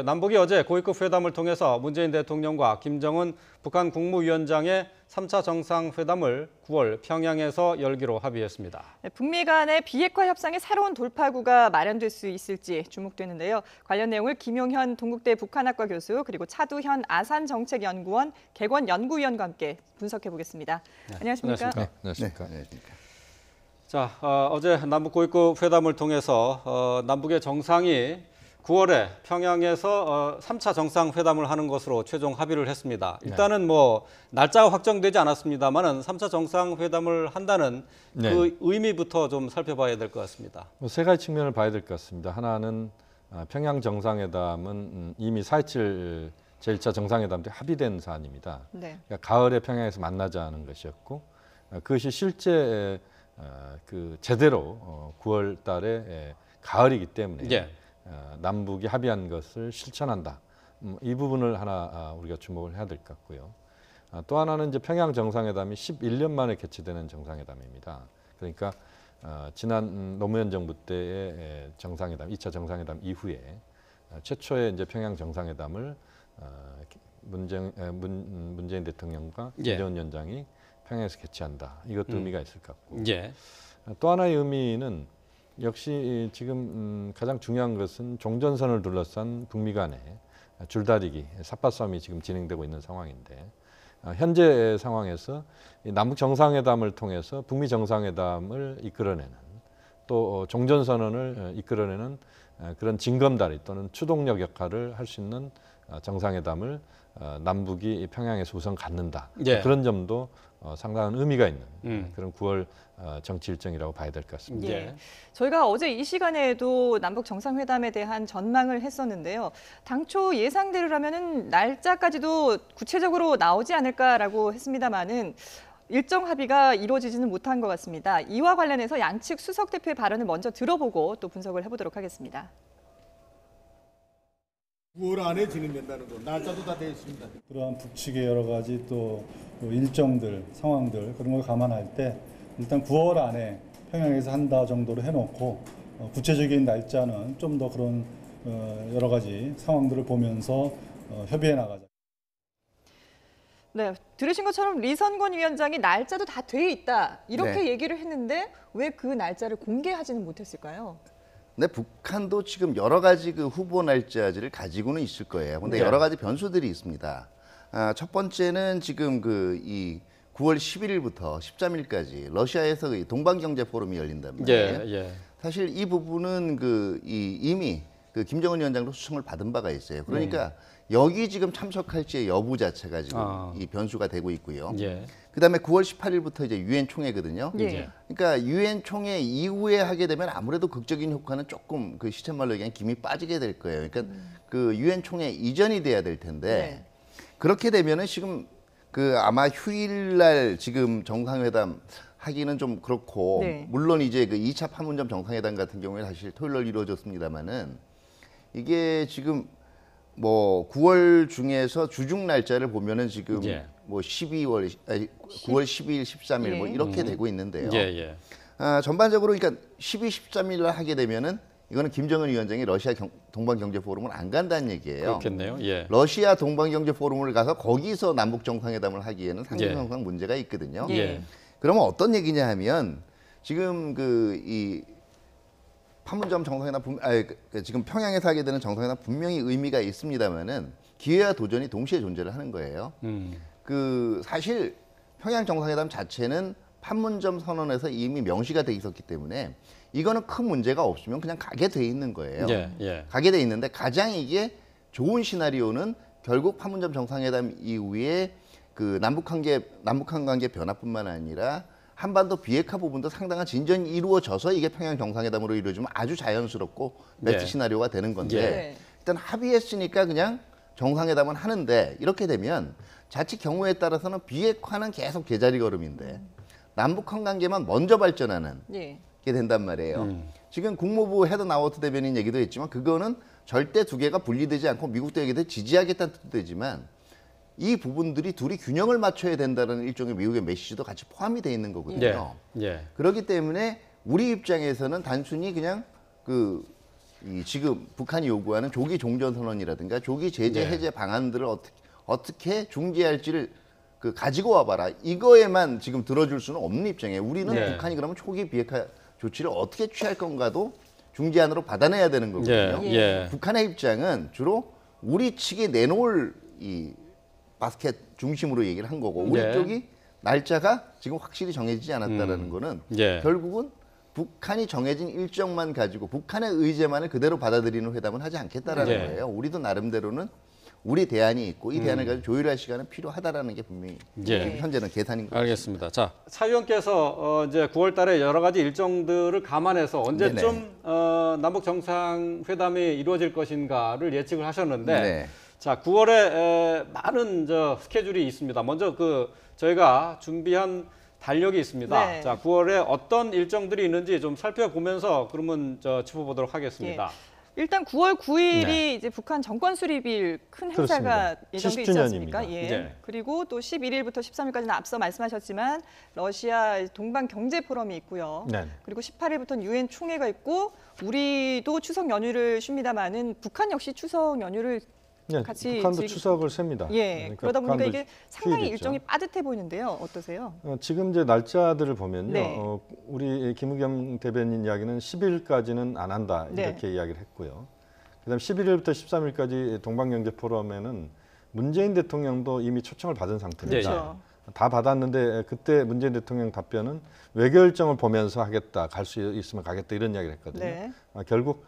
남북이 어제 고위급 회담을 통해서 문재인 대통령과 김정은 북한 국무위원장의 3차 정상회담을 9월 평양에서 열기로 합의했습니다. 북미 간의 비핵화 협상의 새로운 돌파구가 마련될 수 있을지 주목되는데요. 관련 내용을 김용현 동국대 북한학과 교수 그리고 차두현 아산정책연구원 객원연구위원과 함께 분석해 보겠습니다. 네. 안녕하십니까? 네, 안녕하십니까? 네, 안녕하십니까? 자, 어제 남북 고위급 회담을 통해서 남북의 정상이 9월에 평양에서 3차 정상회담을 하는 것으로 최종 합의를 했습니다. 일단은 뭐 날짜가 확정되지 않았습니다만은 3차 정상회담을 한다는 그 의미부터 좀 살펴봐야 될 것 같습니다. 세 가지 측면을 봐야 될 것 같습니다. 하나는 평양 정상회담은 이미 4.27 제1차 정상회담 때 합의된 사안입니다. 네. 그러니까 가을에 평양에서 만나자는 것이었고 그것이 실제 제대로 9월 달에 가을이기 때문에 남북이 합의한 것을 실천한다. 이 부분을 하나 우리가 주목을 해야 될 것 같고요. 또 하나는 이제 평양 정상회담이 11년 만에 개최되는 정상회담입니다. 그러니까 지난 노무현 정부 때의 정상회담, 2차 정상회담 이후에 최초의 이제 평양 정상회담을 문재인 대통령과 김정은 위원장이 평양에서 개최한다. 이것도 의미가 있을 것 같고. 또 하나의 의미는 역시 지금 가장 중요한 것은 종전선을 둘러싼 북미 간의 줄다리기, 삿바싸움이 지금 진행되고 있는 상황인데 현재 상황에서 남북 정상회담을 통해서 북미 정상회담을 이끌어내는 또 종전선언을 이끌어내는 그런 징검다리 또는 추동력 역할을 할 수 있는 정상회담을 남북이 평양에서 우선 갖는다. 그런 점도 상당한 의미가 있는 그런 9월 정치 일정이라고 봐야 될 것 같습니다. 저희가 어제 이 시간에도 남북 정상회담에 대한 전망을 했었는데요. 당초 예상대로라면은 날짜까지도 구체적으로 나오지 않을까라고 했습니다만은 일정 합의가 이루어지지는 못한 것 같습니다. 이와 관련해서 양측 수석 대표의 발언을 먼저 들어보고 또 분석을 해보도록 하겠습니다. 9월 안에 진행된다는 거, 날짜도 다 되어 있습니다. 그러한 북측의 여러 가지 또 일정들, 상황들 그런 걸 감안할 때 일단 9월 안에 평양에서 한다 정도로 해놓고 구체적인 날짜는 좀 더 그런 여러 가지 상황들을 보면서 협의해 나가자. 네, 들으신 것처럼 리선권 위원장이 날짜도 다 돼 있다 이렇게 얘기를 했는데 왜 그 날짜를 공개하지는 못했을까요? 근데 북한도 지금 여러 가지 그 후보 날짜들을 가지고는 있을 거예요. 근데 여러 가지 변수들이 있습니다. 첫 번째는 지금 이 9월 11일부터 13일까지 러시아에서 동방경제 포럼이 열린단 말이에요. 사실 이 부분은 이미 김정은 위원장도 수청을 받은 바가 있어요. 그러니까 여기 지금 참석할지의 여부 자체가 지금 이 변수가 되고 있고요. 그다음에 9월 18일부터 이제 유엔 총회거든요. 그러니까 유엔 총회 이후에 하게 되면 아무래도 극적인 효과는 조금 시쳇말로 얘기하면 김이 빠지게 될 거예요. 그러니까 유엔 총회 이전이 돼야 될 텐데 그렇게 되면은 지금 아마 휴일날 지금 정상회담 하기는 좀 그렇고 물론 이제 2차 판문점 정상회담 같은 경우에 사실 토요일날 이루어졌습니다만은 이게 지금 뭐 9월 중에서 주중 날짜를 보면은 지금 뭐 9월 12일, 13일 뭐 이렇게 되고 있는데요. 전반적으로 그러니까 12, 13일 날 하게 되면은 이거는 김정은 위원장이 러시아 동방경제 포럼을 안 간다는 얘기예요. 그렇겠네요. 러시아 동방경제 포럼을 가서 거기서 남북 정상회담을 하기에는 상당히 항상 문제가 있거든요. 그러면 어떤 얘기냐 하면 지금 이 판문점 정상회담 지금 평양에서 하게 되는 정상회담 분명히 의미가 있습니다만은 기회와 도전이 동시에 존재를 하는 거예요. 사실 평양 정상회담 자체는 판문점 선언에서 이미 명시가 돼 있었기 때문에 이거는 큰 문제가 없으면 그냥 가게 돼 있는 거예요. 가게 돼 있는데 가장 이게 좋은 시나리오는 결국 판문점 정상회담 이후에 남북한 관계 변화뿐만 아니라 한반도 비핵화 부분도 상당한 진전이 이루어져서 이게 평양 정상회담으로 이루어지면 아주 자연스럽고 매치 시나리오가 되는 건데 일단 합의했으니까 그냥 정상회담은 하는데 이렇게 되면 자칫 경우에 따라서는 비핵화는 계속 제자리 걸음인데 남북한 관계만 먼저 발전하는 게 된단 말이에요. 지금 국무부 헤드 나우트 대변인 얘기도 했지만 그거는 절대 두 개가 분리되지 않고 미국도 얘기도 지지하겠다는 뜻도 되지만 이 부분들이 둘이 균형을 맞춰야 된다는 일종의 미국의 메시지도 같이 포함이 돼 있는 거거든요. 그렇기 때문에 우리 입장에서는 단순히 그냥 지금 북한이 요구하는 조기 종전선언이라든가 조기 제재 네. 해제 방안들을 어떻게 중재할지를 가지고 와봐라. 이거에만 지금 들어줄 수는 없는 입장이에요. 우리는 네. 북한이 그러면 초기 비핵화 조치를 어떻게 취할 건가도 중재안으로 받아내야 되는 거거든요. 예. 북한의 입장은 주로 우리 측에 내놓을 이 바스켓 중심으로 얘기를 한 거고 우리 네. 쪽이 날짜가 지금 확실히 정해지지 않았다라는 거는 예. 결국은 북한이 정해진 일정만 가지고 북한의 의제만을 그대로 받아들이는 회담은 하지 않겠다라는 예. 거예요. 우리도 나름대로는 우리 대안이 있고 이 대안을 가지고 조율할 시간은 필요하다라는 게 분명히 예. 지금 현재는 계산인 거죠. 알겠습니다. 자, 차 의원께서 이제 9월 달에 여러 가지 일정들을 감안해서 언제쯤 남북 정상회담이 이루어질 것인가를 예측을 하셨는데 네. 자, 9월에 많은 스케줄이 있습니다. 먼저 저희가 준비한 달력이 있습니다. 네. 자, 9월에 어떤 일정들이 있는지 좀 살펴보면서 그러면 짚어보도록 하겠습니다. 일단 9월 9일이 네. 이제 북한 정권 수립일 큰 행사가 그렇습니다. 예정돼 있지 70주년입니다. 않습니까? 예. 네. 그리고 또 11일부터 13일까지는 앞서 말씀하셨지만 러시아 동방 경제 포럼이 있고요. 네. 그리고 18일부터는 유엔 총회가 있고 우리도 추석 연휴를 쉽니다만은 북한 역시 추석 연휴를 네, 같이 북한도 즐기- 추석을 셉니다. 예. 그러니까 그러다 보니까 북한도 이게 상당히 휴일이 있죠. 일정이 빠듯해 보이는데요. 어떠세요? 지금 이제 날짜들을 보면요. 네. 우리 김의겸 대변인 이야기는 10일까지는 안 한다 이렇게 이야기를 했고요. 그다음 11일부터 13일까지 동방경제 포럼에는 문재인 대통령도 이미 초청을 받은 상태입니다. 그렇죠. 다 받았는데 그때 문재인 대통령 답변은 외교 일정을 보면서 하겠다, 갈 수 있으면 가겠다 이런 이야기를 했거든요. 네. 결국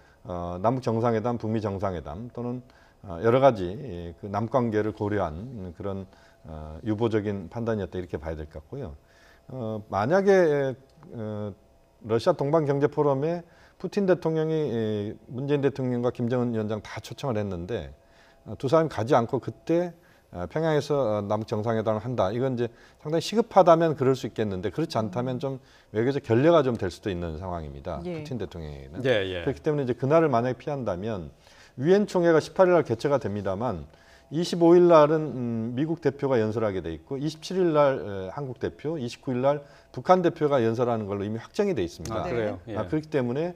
남북 정상회담, 북미 정상회담 또는 여러 가지 그 남관계를 고려한 그런 유보적인 판단이었다 이렇게 봐야 될 것 같고요. 만약에 러시아 동방경제 포럼에 푸틴 대통령이 문재인 대통령과 김정은 위원장 다 초청을 했는데 두 사람이 가지 않고 그때 평양에서 남북 정상회담을 한다. 이건 이제 상당히 시급하다면 그럴 수 있겠는데 그렇지 않다면 좀 외교적 결례가 좀 될 수도 있는 상황입니다. 예. 푸틴 대통령에게는. 예. 그렇기 때문에 이제 그날을 만약에 피한다면 유엔 총회가 18일 날 개최가 됩니다만 25일 날은 미국 대표가 연설하게 돼 있고 27일 날 한국 대표, 29일 날 북한 대표가 연설하는 걸로 이미 확정이 돼 있습니다. 아, 그래요? 예. 그렇기 때문에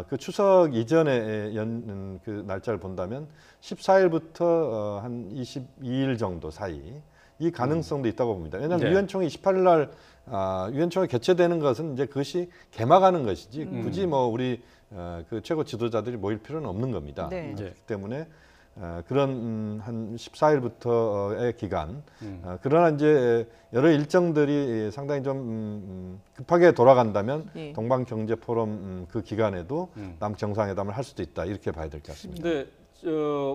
그 추석 이전에 그 날짜를 본다면 14일부터 한 22일 정도 사이 이 가능성도 있다고 봅니다. 왜냐하면 네. 유엔 총회 28일 날 유엔 총회 개최되는 것은 이제 그것이 개막하는 것이지 굳이 뭐 우리 그 최고 지도자들이 모일 필요는 없는 겁니다. 네. 그렇기 때문에 그런 한 14일부터의 기간, 그러나 이제 여러 일정들이 상당히 좀 급하게 돌아간다면 예. 동방경제 포럼 그 기간에도 남북 정상회담을 할 수도 있다 이렇게 봐야 될 것 같습니다. 근데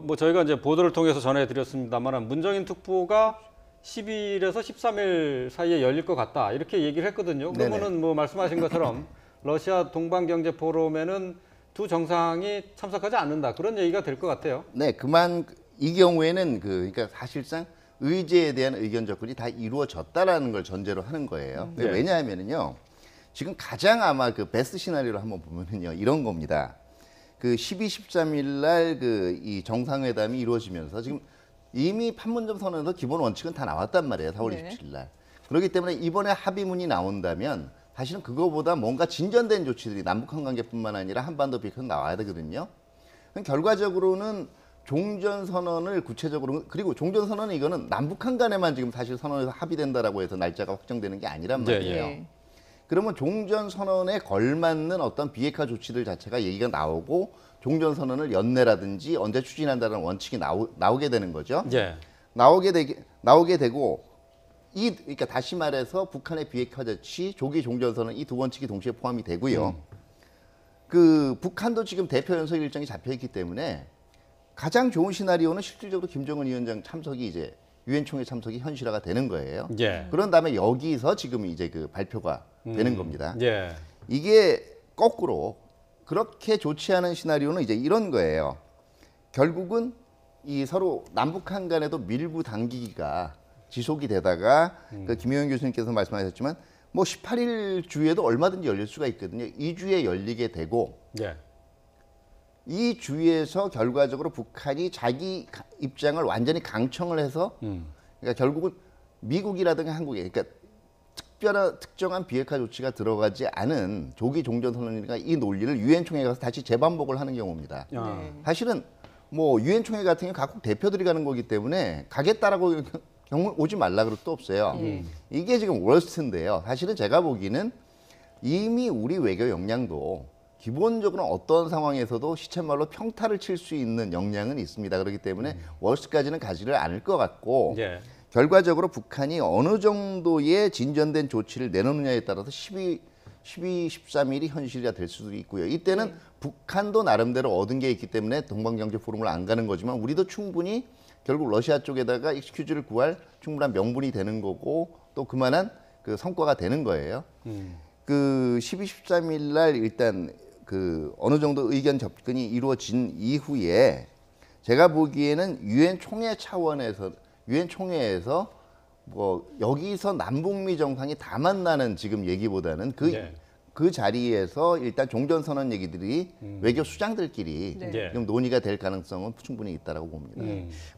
뭐 저희가 이제 보도를 통해서 전해드렸습니다만 문정인 특보가 10일에서 13일 사이에 열릴 것 같다 이렇게 얘기를 했거든요. 그러면은 뭐 말씀하신 것처럼 러시아 동방경제 포럼에는 두 정상이 참석하지 않는다 그런 얘기가 될 것 같아요. 네, 이 경우에는 그러니까 사실상 의제에 대한 의견 접근이 다 이루어졌다라는 걸 전제로 하는 거예요. 네. 왜냐하면은요, 지금 가장 아마 그 베스트 시나리오를 한번 보면은요, 이런 겁니다. 그 12, 13일 날 이 정상회담이 이루어지면서 지금 이미 판문점 선언에서 기본 원칙은 다 나왔단 말이에요. 4월 네. 27일 날. 그렇기 때문에 이번에 합의문이 나온다면 사실은 그거보다 뭔가 진전된 조치들이 남북한 관계뿐만 아니라 한반도 비핵화는 나와야 되거든요. 결과적으로는 종전선언을 구체적으로 그리고 종전선언은 이거는 남북한 간에만 지금 사실 선언에서 합의된다라고 해서 날짜가 확정되는 게 아니란 네, 말이에요. 예. 그러면 종전선언에 걸맞는 어떤 비핵화 조치들 자체가 얘기가 나오고 종전선언을 연내라든지 언제 추진한다는 원칙이 나오게 되는 거죠. 예. 나오게 되고 그러니까 다시 말해서 북한의 비핵화 조치, 조기 종전선언 이 두 원칙이 동시에 포함이 되고요. 그 북한도 지금 대표 연설 일정이 잡혀 있기 때문에 가장 좋은 시나리오는 실질적으로 김정은 위원장 참석이 이제 유엔 총회 참석이 현실화가 되는 거예요. 예. 그런 다음에 여기서 지금 이제 그 발표가 되는 겁니다. 예. 이게 거꾸로 그렇게 좋지 않은 시나리오는 이제 이런 거예요. 결국은 이 서로 남북한 간에도 밀부 당기기가 지속이 되다가 그 김효영 교수님께서 말씀하셨지만 뭐 18일 주에도 얼마든지 열릴 수가 있거든요. 이 주에 열리게 되고 예. 이 주에서 결과적으로 북한이 자기 입장을 완전히 강청을 해서 그러니까 결국은 미국이라든가 한국에 그러니까 특정한 비핵화 조치가 들어가지 않은 조기 종전 선언이니까 이 논리를 유엔 총회에 가서 다시 재반복을 하는 경우입니다. 네. 사실은 뭐 유엔 총회 같은 경우 각국 대표들이 가는 거기 때문에 가겠다라고 경우 오지 말라 그럴 도 없어요. 이게 지금 월스트인데요. 사실은 제가 보기에는 이미 우리 외교 역량도 기본적으로 어떤 상황에서도 시쳇말로 평타를 칠 수 있는 역량은 있습니다. 그렇기 때문에 월스트까지는 가지를 않을 것 같고 예. 결과적으로 북한이 어느 정도의 진전된 조치를 내놓느냐에 따라서 12, 13일이 현실이 될 수도 있고요. 이때는 북한도 나름대로 얻은 게 있기 때문에 동방경제 포럼을 안 가는 거지만 우리도 충분히 결국 러시아 쪽에다가 익스큐즈를 구할 충분한 명분이 되는 거고 또 그만한 그 성과가 되는 거예요. 그 12, 13일 날 일단 그 어느 정도 의견 접근이 이루어진 이후에 제가 보기에는 유엔 총회 차원에서 유엔 총회에서 뭐 여기서 남북미 정상이 다 만나는 지금 얘기보다는 그 자리에서 일단 종전선언 얘기들이 외교 수장들끼리 네. 좀 논의가 될 가능성은 충분히 있다라고 봅니다.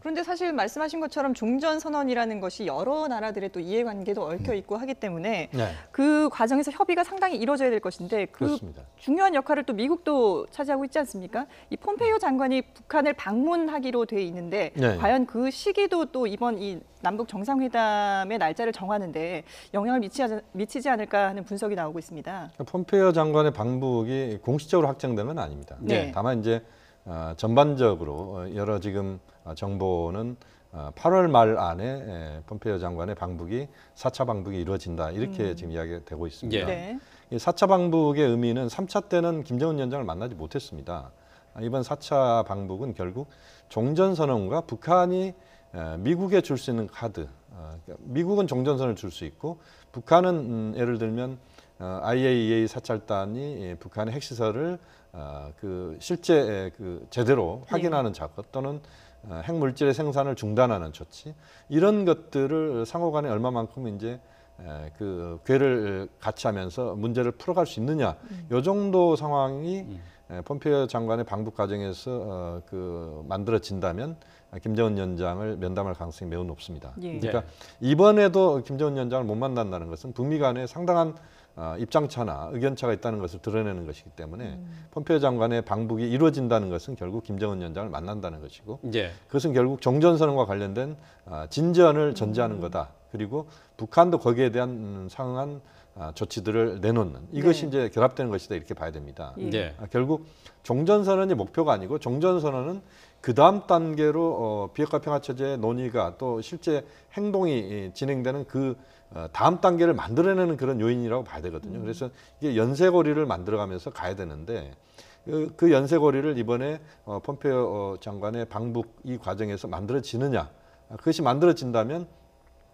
그런데 사실 말씀하신 것처럼 종전선언이라는 것이 여러 나라들의 또 이해관계도 얽혀 있고 하기 때문에 네. 그 과정에서 협의가 상당히 이루어져야 될 것인데 그 그렇습니다. 중요한 역할을 또 미국도 차지하고 있지 않습니까? 이 폼페이오 장관이 북한을 방문하기로 돼 있는데 네. 과연 그 시기도 또 이번 이 남북 정상회담의 날짜를 정하는데 영향을 미치지 않을까 하는 분석이 나오고 있습니다. 폼페이오 장관의 방북이 공식적으로 확정된 건 아닙니다. 네. 다만 이제 전반적으로 여러 지금 정보는 8월 말 안에 폼페이오 장관의 방북이 4차 방북이 이루어진다 이렇게 지금 이야기가 되고 있습니다. 네. 이 4차 방북의 의미는 3차 때는 김정은 위원장을 만나지 못했습니다. 이번 4차 방북은 결국 종전선언과 북한이 미국에 줄 수 있는 카드, 미국은 종전선언을 줄 수 있고 북한은 예를 들면 IAEA 사찰단이 북한의 핵시설을 그 실제 그 제대로 확인하는 작업 또는 핵물질의 생산을 중단하는 조치 이런 것들을 상호간에 얼마만큼 이제 그 궤를 같이 하면서 문제를 풀어갈 수 있느냐 이 정도 상황이 폼페이오 장관의 방북 과정에서 그 만들어진다면 김정은 위원장을 면담할 가능성이 매우 높습니다. 예. 그러니까 이번에도 김정은 위원장을 못 만난다는 것은 북미 간에 상당한 입장차나 의견차가 있다는 것을 드러내는 것이기 때문에 폼페이오 장관의 방북이 이루어진다는 것은 결국 김정은 위원장을 만난다는 것이고 그것은 결국 종전선언과 관련된 진전을 전제하는 거다. 그리고 북한도 거기에 대한 상응한 조치들을 내놓는 이것이 이제 결합되는 것이다 이렇게 봐야 됩니다. 결국 종전선언이 목표가 아니고 종전선언은 그 다음 단계로 비핵화 평화체제의 논의가 또 실제 행동이 진행되는 그 다음 단계를 만들어내는 그런 요인이라고 봐야 되거든요. 그래서 이게 연쇄고리를 만들어가면서 가야 되는데 그 연쇄고리를 이번에 폼페이오 장관의 방북 이 과정에서 만들어지느냐 그것이 만들어진다면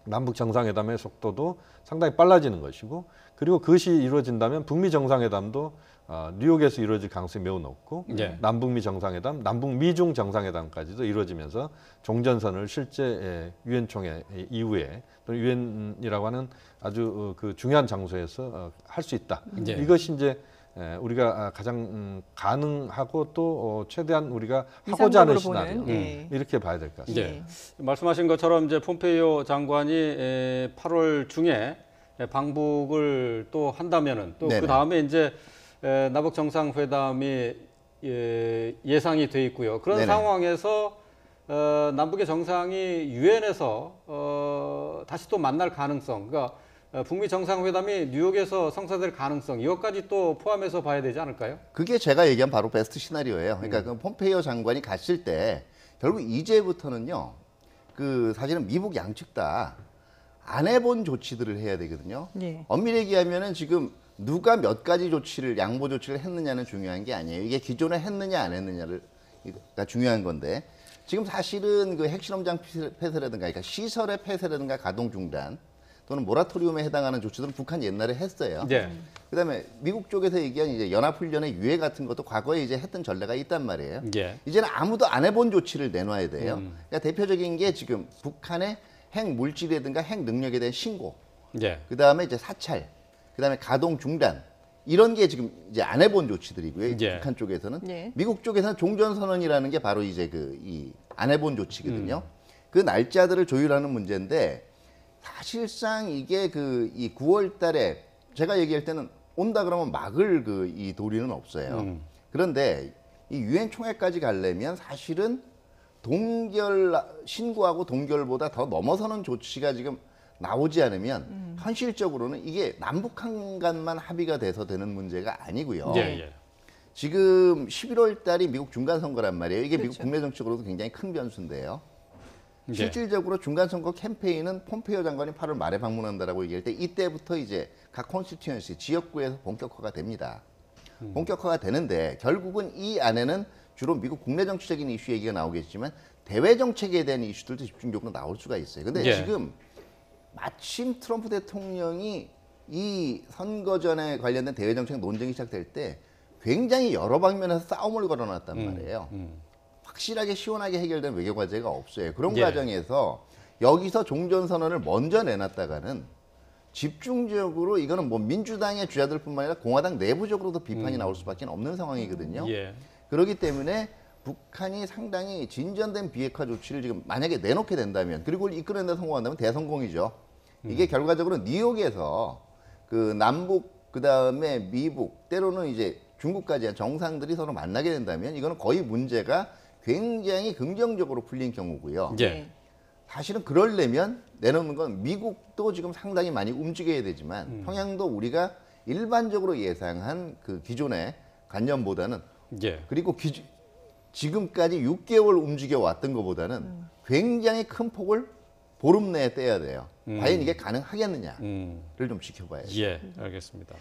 남북 정상회담의 속도도 상당히 빨라지는 것이고 그리고 그것이 이루어진다면 북미 정상회담도 뉴욕에서 이루어질 가능성이 매우 높고 남북미 정상회담, 남북미중 정상회담까지도 이루어지면서 종전선을 실제 유엔 총회 이후에 또 유엔이라고 하는 아주 그 중요한 장소에서 할 수 있다. 이것이 이제 우리가 가장 가능하고 또 최대한 우리가 하고자 하는 시나리오 이렇게 봐야 될 것 같습니다. 말씀하신 것처럼 이제 pom페이오 장관이 8월 중에 방북을 또 한다면은 또 그 다음에 이제 남북 정상회담이 예상이 돼 있고요. 그런 상황에서 남북의 정상이 유엔에서 다시 또 만날 가능성, 그러니까 북미 정상회담이 뉴욕에서 성사될 가능성 이것까지 또 포함해서 봐야 되지 않을까요? 그게 제가 얘기한 바로 베스트 시나리오예요. 그러니까 그 폼페이오 장관이 갔을 때 결국 이제부터는요. 그 사실은 미국 양측 다 안 해본 조치들을 해야 되거든요. 엄밀히 얘기하면은 지금 누가 몇 가지 조치를 양보 조치를 했느냐는 중요한 게 아니에요. 이게 기존에 했느냐 안 했느냐가 중요한 건데 지금 사실은 그 핵실험장 폐쇄라든가 그러니까 시설의 폐쇄라든가 가동 중단 또는 모라토리움에 해당하는 조치들은 북한 옛날에 했어요. 그다음에 미국 쪽에서 얘기한 이제 연합훈련의 유예 같은 것도 과거에 이제 했던 전례가 있단 말이에요. 이제는 아무도 안 해본 조치를 내놔야 돼요. 그러니까 대표적인 게 지금 북한의 핵 물질이라든가 핵 능력에 대한 신고, 그다음에 이제 사찰, 그다음에 가동 중단 이런 게 지금 이제 안 해본 조치들이고요. 북한 쪽에서는 미국 쪽에서는 종전선언이라는 게 바로 이제 그 이 안 해본 조치거든요. 그 날짜들을 조율하는 문제인데 사실상 이게 그 이 9월 달에 제가 얘기할 때는 온다 그러면 막을 그 이 도리는 없어요. 그런데 이 유엔 총회까지 가려면 사실은 신고하고 동결보다 더 넘어서는 조치가 지금 나오지 않으면 현실적으로는 이게 남북한 간만 합의가 돼서 되는 문제가 아니고요. 지금 11월 달이 미국 중간 선거란 말이에요. 이게 미국 국내 정치적으로도 굉장히 큰 변수인데요. 실질적으로 중간 선거 캠페인은 폼페이오 장관이 8월 말에 방문한다라고 얘기할 때 이때부터 이제 각 콘스티튜언시 지역구에서 본격화가 됩니다. 본격화가 되는데 결국은 이 안에는 주로 미국 국내 정치적인 이슈 얘기가 나오겠지만 대외 정책에 대한 이슈들도 집중적으로 나올 수가 있어요. 근데 지금 마침 트럼프 대통령이 이 선거 전에 관련된 대외 정책 논쟁이 시작될 때 굉장히 여러 방면에서 싸움을 걸어놨단 말이에요. 확실하게 시원하게 해결된 외교 과제가 없어요. 그런 과정에서 여기서 종전선언을 먼저 내놨다가는 집중적으로 이거는 뭐 민주당의 주자들뿐만 아니라 공화당 내부적으로도 비판이 나올 수밖에 없는 상황이거든요. 그렇기 때문에 북한이 상당히 진전된 비핵화 조치를 지금 만약에 내놓게 된다면 그리고 이끌어낸다 성공한다면 대성공이죠. 이게 결과적으로 뉴욕에서 그 남북 그다음에 미국 때로는 이제 중국까지 한 정상들이 서로 만나게 된다면 이거는 거의 문제가 굉장히 긍정적으로 풀린 경우고요. 사실은 그러려면 내놓는 건 미국도 지금 상당히 많이 움직여야 되지만 평양도 우리가 일반적으로 예상한 그 기존의 관념보다는 그리고 지금까지 6개월 움직여 왔던 것보다는 굉장히 큰 폭을 보름 내에 떼야 돼요. 과연 이게 가능하겠느냐를 좀 지켜봐야죠. 알겠습니다.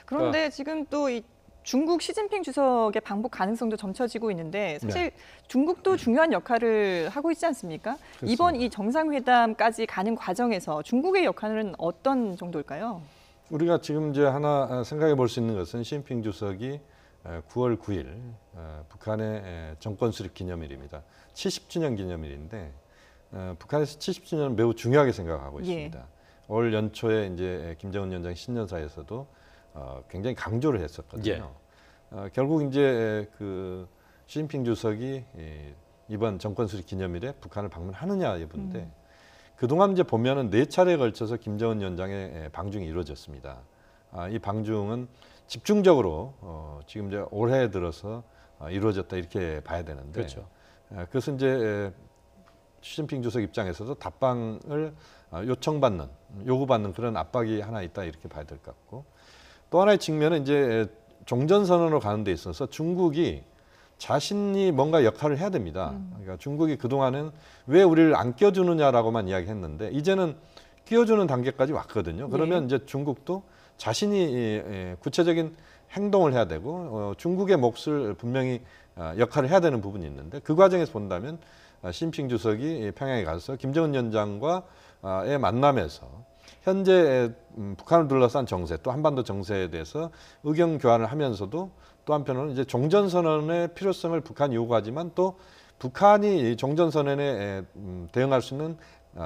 그런데 지금 또 이 중국 시진핑 주석의 방북 가능성도 점쳐지고 있는데 사실 중국도 중요한 역할을 하고 있지 않습니까? 그렇습니다. 이번 이 정상회담까지 가는 과정에서 중국의 역할은 어떤 정도일까요? 우리가 지금 이제 하나 생각해 볼 수 있는 것은 시진핑 주석이 9월 9일 북한의 정권 수립 기념일입니다. 70주년 기념일인데 북한에서 70주년은 매우 중요하게 생각하고 있습니다. 올 연초에 이제 김정은 위원장 신년사에서도 굉장히 강조를 했었거든요. 결국 이제 그 시진핑 주석이 이번 정권 수립 기념일에 북한을 방문하느냐 이건데 그동안 이제 보면은 4차례에 걸쳐서 김정은 위원장의 방중이 이루어졌습니다. 이 방중은 집중적으로 지금 이제 올해 들어서 이루어졌다 이렇게 봐야 되는데 그것은 이제 시진핑 주석 입장에서도 답방을 요구받는 그런 압박이 하나 있다 이렇게 봐야 될 것 같고 또 하나의 측면은 이제 종전선언으로 가는 데 있어서 중국이 자신이 뭔가 역할을 해야 됩니다. 그러니까 중국이 그동안은 왜 우리를 안 껴주느냐라고만 이야기했는데 이제는 끼워주는 단계까지 왔거든요. 그러면 이제 중국도 자신이 구체적인 행동을 해야 되고 중국의 몫을 분명히 역할을 해야 되는 부분이 있는데 그 과정에서 본다면 시진핑 주석이 평양에 가서 김정은 위원장과의 만남에서 현재 북한을 둘러싼 정세 또 한반도 정세에 대해서 의견 교환을 하면서도 또 한편으로는 이제 종전선언의 필요성을 북한이 요구하지만 또 북한이 종전선언에 대응할 수 있는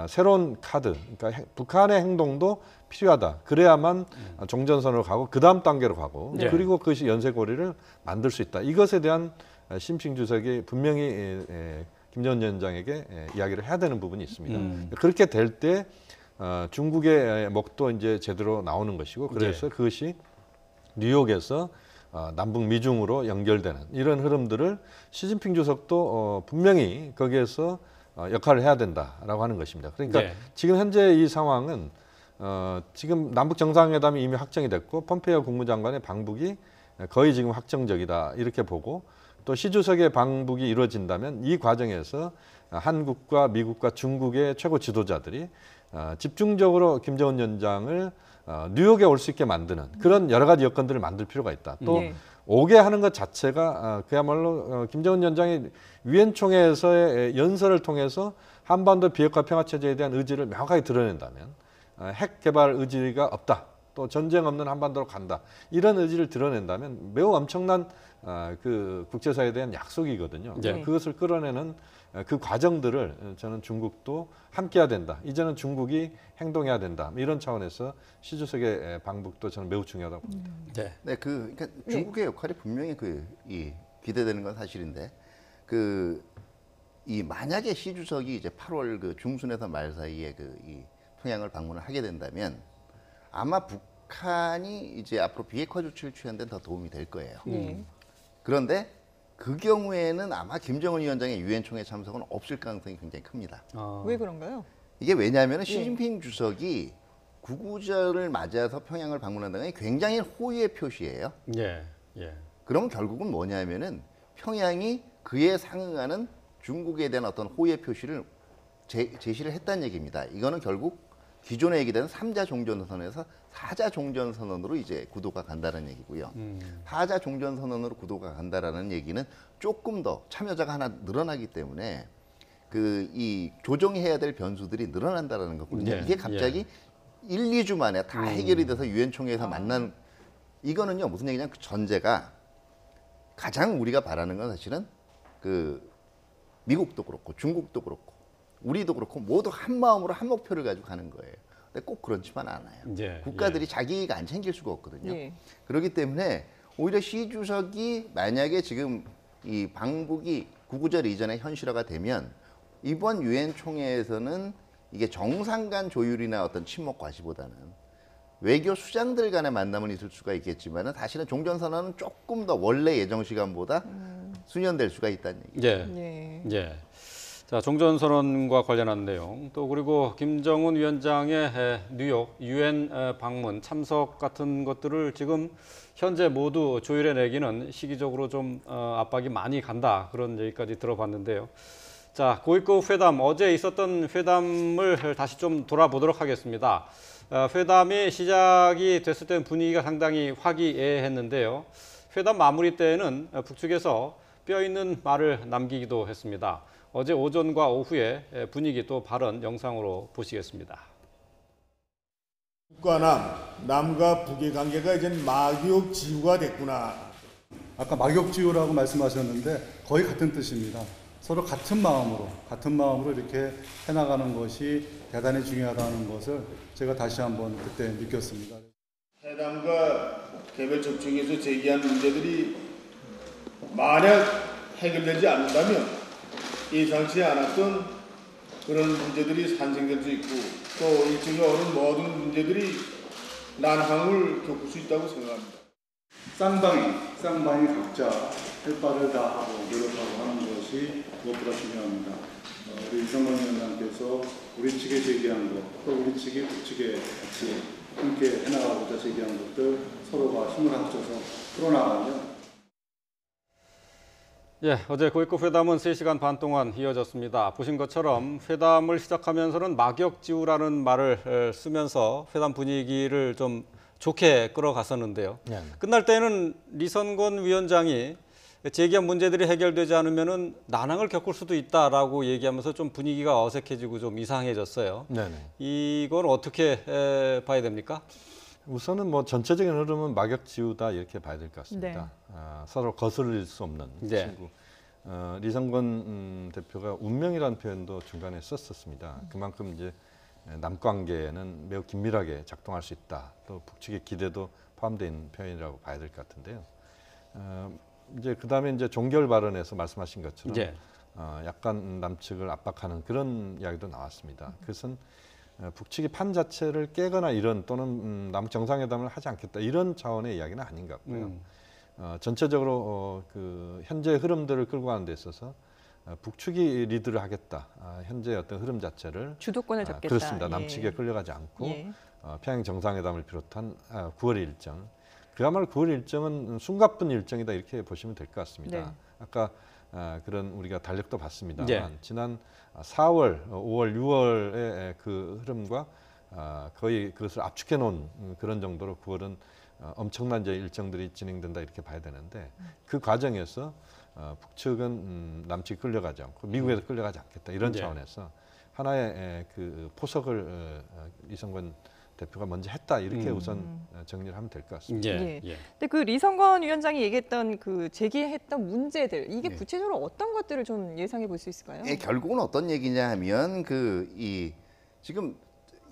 새로운 카드, 그러니까 북한의 행동도 필요하다. 그래야만 종전선언으로 가고 그 다음 단계로 가고 그리고 그것이 연쇄고리를 만들 수 있다. 이것에 대한 시진핑 주석이 분명히 김정은 위원장에게 이야기를 해야 되는 부분이 있습니다. 그렇게 될 때 중국의 몫도 이제 제대로 나오는 것이고 그래서 그것이 뉴욕에서 남북 미중으로 연결되는 이런 흐름들을 시진핑 주석도 분명히 거기에서 역할을 해야 된다라고 하는 것입니다. 그러니까 지금 현재 이 상황은 지금 남북 정상회담이 이미 확정이 됐고 폼페이오 국무장관의 방북이 거의 지금 확정적이다 이렇게 보고 또 시 주석의 방북이 이루어진다면 이 과정에서 한국과 미국과 중국의 최고 지도자들이 집중적으로 김정은 위원장을 뉴욕에 올 수 있게 만드는 그런 여러 가지 여건들을 만들 필요가 있다. 또 오게 하는 것 자체가 그야말로 김정은 위원장이 유엔 총회에서의 연설을 통해서 한반도 비핵화 평화 체제에 대한 의지를 명확하게 드러낸다면 핵 개발 의지가 없다. 또 전쟁 없는 한반도로 간다. 이런 의지를 드러낸다면 매우 엄청난 그 국제사회에 대한 약속이거든요. 그것을 끌어내는 그 과정들을 저는 중국도 함께해야 된다. 이제는 중국이 행동해야 된다. 이런 차원에서 시 주석의 방북도 저는 매우 중요하다고 봅니다. 그러니까 중국의 역할이 분명히 기대되는 건 사실인데 만약에 시 주석이 이제 8월 그 중순에서 말 사이에 이 평양을 방문을 하게 된다면 아마 북한이 이제 앞으로 비핵화 조치를 취하는 데는 더 도움이 될 거예요. 그런데 그 경우에는 아마 김정은 위원장의 유엔 총회 참석은 없을 가능성이 굉장히 큽니다. 왜 그런가요? 이게 왜냐하면 시진핑 주석이 구구절을 맞아서 평양을 방문한다는 게 굉장히 호의의 표시예요. 예. 예. 그러면 결국은 뭐냐면은 평양이 그에 상응하는 중국에 대한 어떤 호의의 표시를 제시를 했다는 얘기입니다. 이거는 결국 기존에 얘기되는 3자 종전선언에서 4자 종전선언으로 이제 구도가 간다는 얘기고요. 4자 종전선언으로 구도가 간다라는 얘기는 조금 더 참여자가 하나 늘어나기 때문에 이 조정해야 될 변수들이 늘어난다라는 거거든요. 예, 이게 갑자기 1, 2주 만에 다 해결이 돼서 유엔 총회에서 만난 이거는요 무슨 얘기냐면 그 전제가 가장 우리가 바라는 건 사실은 미국도 그렇고 중국도 그렇고 우리도 그렇고 모두 한 마음으로 한 목표를 가지고 가는 거예요. 근데 꼭 그렇지만 않아요. 예, 국가들이 예. 자기 이익 안 챙길 수가 없거든요. 예. 그렇기 때문에 오히려 시 주석이 만약에 지금 이 방북이 구구절 이전에 현실화가 되면 이번 유엔 총회에서는 이게 정상 간 조율이나 어떤 친목 과시보다는 외교 수장들 간의 만남은 있을 수가 있겠지만은 사실은 종전선언은 조금 더 원래 예정 시간보다 수년될 수가 있다는 얘기죠. 예. 예. 자, 종전선언과 관련한 내용, 또 그리고 김정은 위원장의 뉴욕 유엔 방문 참석 같은 것들을 지금 현재 모두 조율해 내기는 시기적으로 좀 압박이 많이 간다, 그런 얘기까지 들어봤는데요. 자, 고위급 회담, 어제 있었던 회담을 다시 좀 돌아보도록 하겠습니다. 회담이 시작이 됐을 때는 분위기가 상당히 화기애애했는데요. 회담 마무리 때에는 북측에서 뼈 있는 말을 남기기도 했습니다. 어제 오전과 오후에 분위기 또 발언 영상으로 보시겠습니다. 북과 남과 북의 관계가 이제 막역지우가 됐구나. 아까 막역지우라고 말씀하셨는데 거의 같은 뜻입니다. 서로 같은 마음으로 이렇게 해나가는 것이 대단히 중요하다는 것을 제가 다시 한번 그때 느꼈습니다. 회담과 개별 접촉에서 제기한 문제들이 만약 해결되지 않는다면 예상치 않았던 그런 문제들이 산생될 수 있고 또 일종의 어른 모든 문제들이 난항을 겪을 수 있다고 생각합니다. 쌍방이 각자 할 바를 다 하고 노력하고 하는 것이 무엇보다 중요합니다. 우리 이성만 위원장께서 우리 측에 제기한 것, 또 우리 측이 북측에 같이 함께 해나가고자 제기한 것들 서로가 힘을 합쳐서 풀어나가면 예, 어제 고위급 회담은 3시간 반 동안 이어졌습니다. 보신 것처럼 회담을 시작하면서는 막역지우라는 말을 쓰면서 회담 분위기를 좀 좋게 끌어갔었는데요. 네. 끝날 때는 리선권 위원장이 제기한 문제들이 해결되지 않으면은 난항을 겪을 수도 있다라고 얘기하면서 좀 분위기가 어색해지고 좀 이상해졌어요. 네네. 이건 어떻게 봐야 됩니까? 우선은 뭐 전체적인 흐름은 막역지우다 이렇게 봐야 될 것 같습니다. 네. 서로 거스를 수 없는 네. 친구. 리성건 대표가 운명이라는 표현도 중간에 썼었습니다. 그만큼 이제 남관계는 매우 긴밀하게 작동할 수 있다. 또 북측의 기대도 포함되어 있는 표현이라고 봐야 될 것 같은데요. 이제 그다음에 이제 종결 발언에서 말씀하신 것처럼 네. 약간 남측을 압박하는 그런 이야기도 나왔습니다. 그것은 북측이 판 자체를 깨거나 이런 또는 남북 정상회담을 하지 않겠다 이런 차원의 이야기는 아닌 것 같고요. 전체적으로 그 현재 흐름들을 끌고 가는 데 있어서 북측이 리드를 하겠다. 현재 어떤 흐름 자체를 주도권을 잡겠다. 그렇습니다. 예. 남측에 끌려가지 않고 예. 평양 정상회담을 비롯한 9월 일정. 그야말로 9월 일정은 숨가쁜 일정이다 이렇게 보시면 될 것 같습니다. 네. 아까 그런 우리가 달력도 봤습니다만 네. 지난 4월, 5월, 6월의 그 흐름과 거의 그것을 압축해 놓은 그런 정도로 9월은 엄청난 이제 일정들이 진행된다 이렇게 봐야 되는데 그 과정에서 북측은 남측이 끌려가지 않고 미국에도 끌려가지 않겠다 이런 네. 차원에서 하나의 그 포석을 이성건 대표가 먼저 했다 이렇게 우선 정리를 하면 될 것 같습니다. 예. 예. 근데 그 리성건 위원장이 얘기했던 그 제기했던 문제들 이게 네. 구체적으로 어떤 것들을 좀 예상해 볼 수 있을까요? 결국은 어떤 얘기냐 하면 지금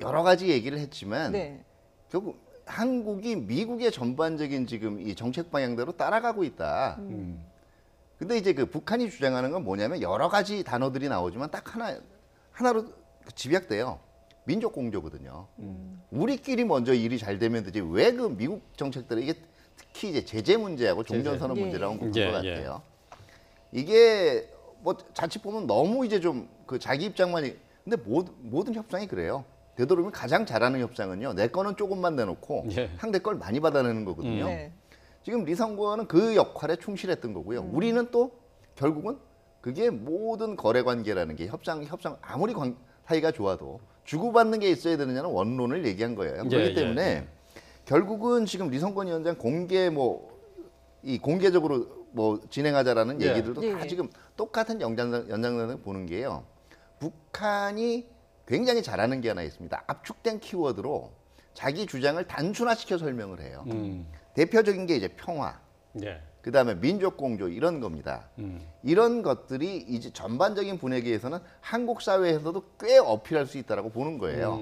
여러 가지 얘기를 했지만 네. 결국 한국이 미국의 전반적인 지금 이 정책 방향대로 따라가고 있다. 근데 이제 그 북한이 주장하는 건 뭐냐면 여러 가지 단어들이 나오지만 딱 하나로 집약돼요. 민족 공조거든요. 우리끼리 먼저 일이 잘 되면 되지 왜 그 미국 정책들은 이게 특히 이제 제재 문제하고 종전선언 예. 문제라고 볼 것 예, 같아요. 이게 뭐 자칫 보면 너무 이제 좀 그 자기 입장만이 근데 모든 협상이 그래요. 되도록이면 가장 잘하는 협상은요. 내 거는 조금만 내놓고 예. 상대 걸 많이 받아내는 거거든요. 네. 지금 리선거는 그 역할에 충실했던 거고요. 우리는 또 결국은 그게 모든 거래 관계라는 게 협상 아무리 사이가 좋아도 주고받는 게 있어야 되느냐는 원론을 얘기한 거예요. 그렇기 때문에 결국은 지금 리선권 위원장 공개적으로 뭐 진행하자라는 예. 얘기들도 다 예. 지금 똑같은 연장선을 보는 게요. 북한이 굉장히 잘하는 게 하나 있습니다. 압축된 키워드로 자기 주장을 단순화시켜 설명을 해요. 대표적인 게 이제 평화, 예. 그다음에 민족 공조 이런 겁니다. 이런 것들이 이제 전반적인 분위기에서는 한국 사회에서도 꽤 어필할 수 있다라고 보는 거예요.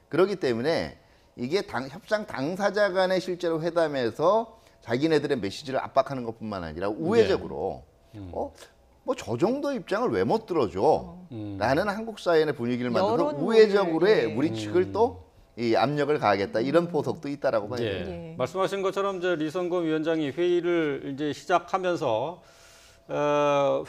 그렇기 때문에 이게 협상 당사자 간의 실제로 회담에서 자기네들의 메시지를 압박하는 것뿐만 아니라 우회적으로 뭐 저 정도 입장을 왜 못 들어줘? 라는 한국 사회의 분위기를 만들어서 여론을, 우회적으로 예. 우리 측을 또 이 압력을 가하겠다 이런 포석도 있다라고 봐야 돼요. 예. 말씀하신 것처럼 이제 리선권 위원장이 회의를 이제 시작하면서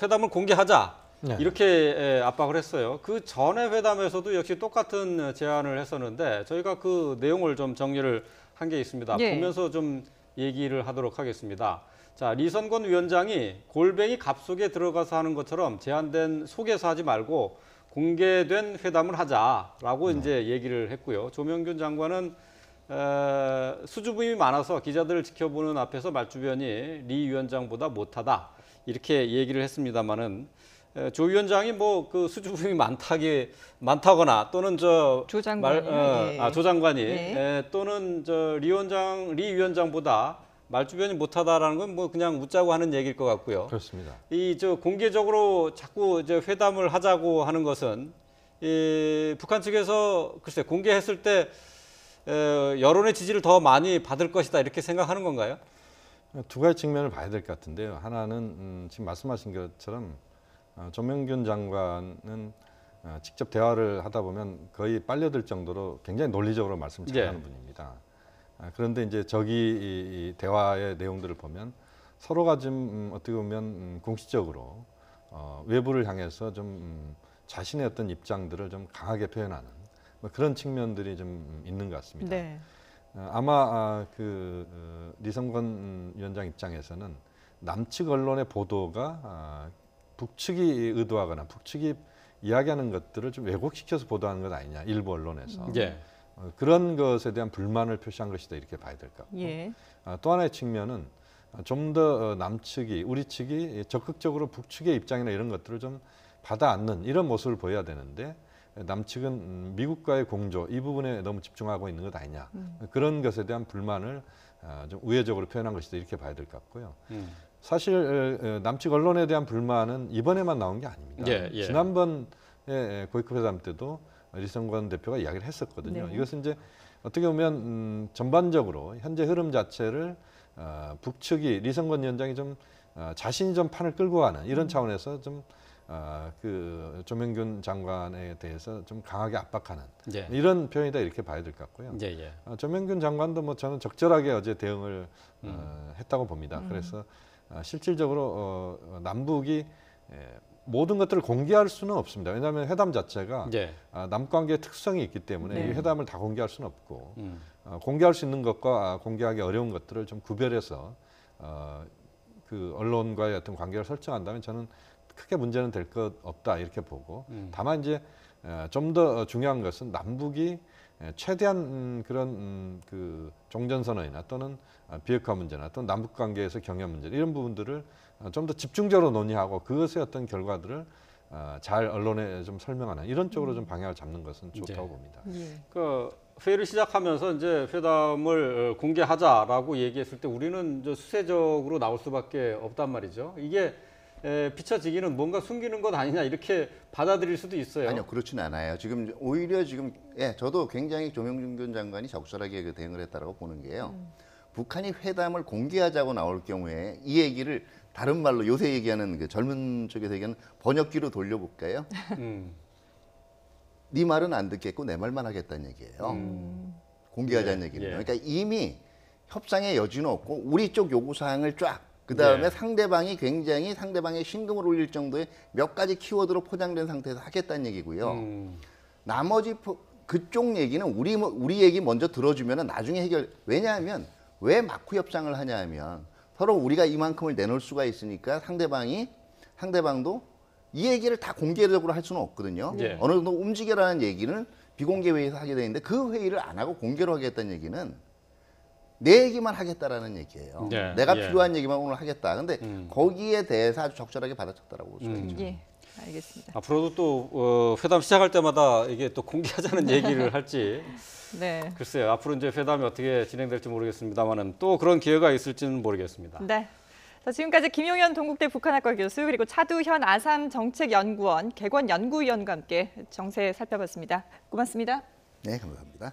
회담을 공개하자 네. 이렇게 압박을 했어요. 그 전에 회담에서도 역시 똑같은 제안을 했었는데 저희가 그 내용을 좀 정리를 한 게 있습니다. 예. 보면서 좀 얘기를 하도록 하겠습니다. 자, 리선권 위원장이 골뱅이 갑 속에 들어가서 하는 것처럼 제한된 속에서 하지 말고 공개된 회담을 하자라고 이제 얘기를 했고요. 조명균 장관은 수줍음이 많아서 기자들을 지켜보는 앞에서 말주변이 리 위원장보다 못하다 이렇게 얘기를 했습니다만은 조 위원장이 뭐 그 수줍음이 많다거나 또는 조 장관이요? 조 장관이 예. 또는 리 위원장보다 말주변이 못하다라는 건 뭐 그냥 웃자고 하는 얘기일 것 같고요. 그렇습니다. 공개적으로 자꾸 이제 회담을 하자고 하는 것은 북한 측에서 글쎄 공개했을 때 여론의 지지를 더 많이 받을 것이다 이렇게 생각하는 건가요? 두 가지 측면을 봐야 될 것 같은데요. 하나는 지금 말씀하신 것처럼 조명균 장관은 직접 대화를 하다 보면 거의 빨려들 정도로 굉장히 논리적으로 말씀 잘하는 분입니다. 그런데 이제 이 대화의 내용들을 보면 서로가 좀 어떻게 보면 공식적으로 외부를 향해서 좀 자신의 어떤 입장들을 좀 강하게 표현하는 뭐 그런 측면들이 좀 있는 것 같습니다. 네. 아마 리선권 위원장 입장에서는 남측 언론의 보도가 북측이 의도하거나 북측이 이야기하는 것들을 좀 왜곡시켜서 보도하는 것 아니냐, 일부 언론에서. 예. 그런 것에 대한 불만을 표시한 것이다 이렇게 봐야 될 것 같고. 예. 또 하나의 측면은 좀 더 남측이, 우리 측이 적극적으로 북측의 입장이나 이런 것들을 좀 받아 안는 이런 모습을 보여야 되는데 남측은 미국과의 공조 이 부분에 너무 집중하고 있는 것 아니냐. 그런 것에 대한 불만을 좀 우회적으로 표현한 것이다 이렇게 봐야 될 것 같고요. 사실 남측 언론에 대한 불만은 이번에만 나온 게 아닙니다. 예. 지난번에 고위급 회담 때도 리선권 대표가 이야기를 했었거든요. 네. 이것은 이제 어떻게 보면 전반적으로 현재 흐름 자체를 북측이 리선권 위원장이 좀 자신이 좀 판을 끌고 가는 이런 차원에서 좀 그 조명균 장관에 대해서 좀 강하게 압박하는 예. 이런 표현이다 이렇게 봐야 될 것 같고요. 예. 조명균 장관도 뭐 저는 적절하게 어제 대응을 했다고 봅니다. 그래서 실질적으로 남북이 모든 것들을 공개할 수는 없습니다. 왜냐하면 회담 자체가 예. 남관계의 특성이 있기 때문에 네. 이 회담을 다 공개할 수는 없고 공개할 수 있는 것과 공개하기 어려운 것들을 좀 구별해서 그 언론과의 어떤 관계를 설정한다면 저는 크게 문제는 될 것 없다 이렇게 보고 다만 이제 좀 더 중요한 것은 남북이 최대한 그런 그 종전선언이나 또는 비핵화 문제나 또는 남북 관계에서 경협 문제 이런 부분들을 좀 더 집중적으로 논의하고 그것의 어떤 결과들을 잘 언론에 좀 설명하는 이런 쪽으로 좀 방향을 잡는 것은 좋다고 봅니다. 예. 그 회의를 시작하면서 이제 회담을 공개하자라고 얘기했을 때 우리는 이제 수세적으로 나올 수밖에 없단 말이죠. 이게 비춰지기는 뭔가 숨기는 것 아니냐 이렇게 받아들일 수도 있어요. 아니요, 그렇지는 않아요. 지금 오히려 저도 굉장히 조명균 장관이 적절하게 그 대응을 했다라고 보는 게요. 북한이 회담을 공개하자고 나올 경우에 이 얘기를 다른 말로 요새 얘기하는 그 젊은 쪽에서 얘기하는 번역기로 돌려볼까요? 네 말은 안 듣겠고 내 말만 하겠다는 얘기예요. 공개하자는 얘기는. 그러니까 이미 협상의 여지는 없고 우리 쪽 요구 사항을 쫙 그다음에 상대방이 굉장히 상대방의 신금을 올릴 정도의 몇 가지 키워드로 포장된 상태에서 하겠다는 얘기고요. 나머지 그쪽 얘기는 우리 얘기 먼저 들어주면 나중에 해결. 왜냐하면 왜 마쿠 협상을 하냐 하면 서로 우리가 이만큼을 내놓을 수가 있으니까 상대방도 이 얘기를 다 공개적으로 할 수는 없거든요. 어느 정도 움직여라는 얘기는 비공개 회의에서 하게 되는데 그 회의를 안 하고 공개로 하겠다는 얘기는 내 얘기만 하겠다라는 얘기예요. 내가 필요한 얘기만 오늘 하겠다. 근데 거기에 대해서 아주 적절하게 받아쳤다라고 볼 수가 있죠. 예, 알겠습니다. 앞으로도 또 회담 시작할 때마다 이게 또 공개하자는 얘기를 할지 네. 글쎄요. 앞으로 이제 회담이 어떻게 진행될지 모르겠습니다만은 또 그런 기회가 있을지는 모르겠습니다. 네. 자, 지금까지 김용현 동국대 북한학과 교수 그리고 차두현 아산정책연구원 개권연구위원과 함께 정세 살펴봤습니다. 고맙습니다. 네, 감사합니다.